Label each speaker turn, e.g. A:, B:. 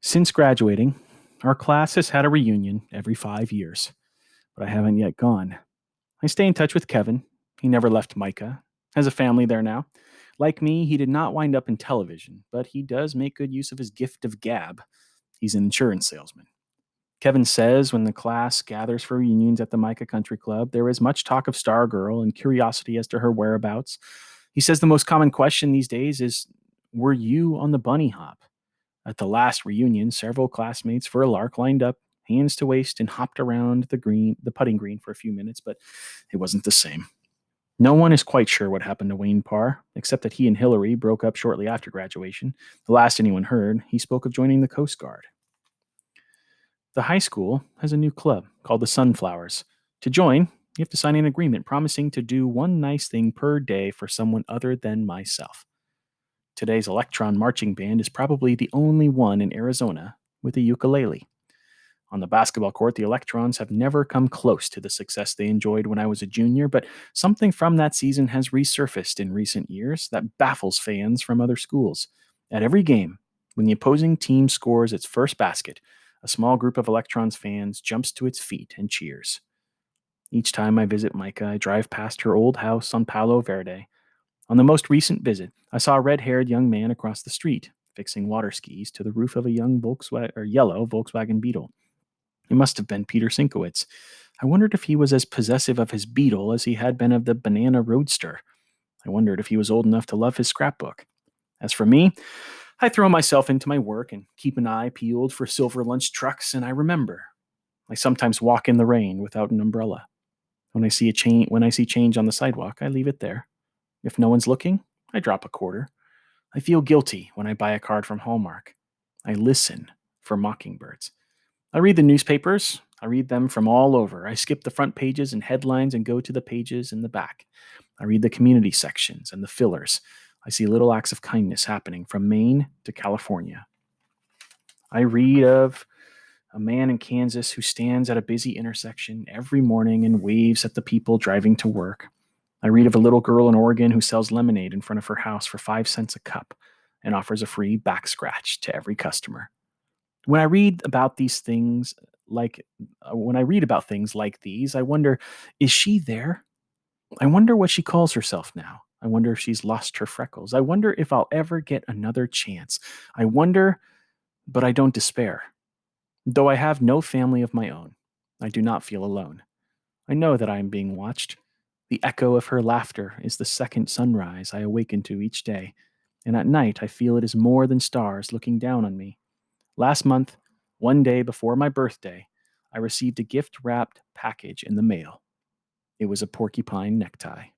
A: Since graduating, our class has had a reunion every 5 years, but I haven't yet gone. I stay in touch with Kevin. He never left Micah, has a family there now. Like me, he did not wind up in television, but he does make good use of his gift of gab. He's an insurance salesman. Kevin says when the class gathers for reunions at the Micah Country Club, there is much talk of Stargirl and curiosity as to her whereabouts. He says the most common question these days is, were you on the bunny hop? At the last reunion, several classmates for a lark lined up, hands to waist, and hopped around the putting green for a few minutes, but it wasn't the same. No one is quite sure what happened to Wayne Parr, except that he and Hillary broke up shortly after graduation. The last anyone heard, he spoke of joining the Coast Guard. The high school has a new club called the Sunflowers. To join, you have to sign an agreement promising to do one nice thing per day for someone other than myself. Today's Electron Marching Band is probably the only one in Arizona with a ukulele. On the basketball court, the Electrons have never come close to the success they enjoyed when I was a junior, but something from that season has resurfaced in recent years that baffles fans from other schools. At every game, when the opposing team scores its first basket, a small group of Electrons fans jumps to its feet and cheers. Each time I visit Micah, I drive past her old house on Palo Verde. On the most recent visit, I saw a red-haired young man across the street, fixing water skis to the roof of a yellow Volkswagen Beetle. It must have been Peter Sinkowitz. I wondered if he was as possessive of his Beetle as he had been of the Banana Roadster. I wondered if he was old enough to love his scrapbook. As for me, I throw myself into my work and keep an eye peeled for silver lunch trucks, and I remember. I sometimes walk in the rain without an umbrella. When I see change on the sidewalk, I leave it there. If no one's looking, I drop a quarter. I feel guilty when I buy a card from Hallmark. I listen for mockingbirds. I read the newspapers. I read them from all over. I skip the front pages and headlines and go to the pages in the back. I read the community sections and the fillers. I see little acts of kindness happening from Maine to California. I read of a man in Kansas who stands at a busy intersection every morning and waves at the people driving to work. I read of a little girl in Oregon who sells lemonade in front of her house for 5 cents a cup and offers a free back scratch to every customer. When I read about things like these, I wonder, is she there? I wonder what she calls herself now. I wonder if she's lost her freckles. I wonder if I'll ever get another chance. I wonder, but I don't despair. Though I have no family of my own, I do not feel alone. I know that I am being watched. The echo of her laughter is the second sunrise I awaken to each day, and at night I feel it is more than stars looking down on me. Last month, one day before my birthday, I received a gift-wrapped package in the mail. It was a porcupine necktie.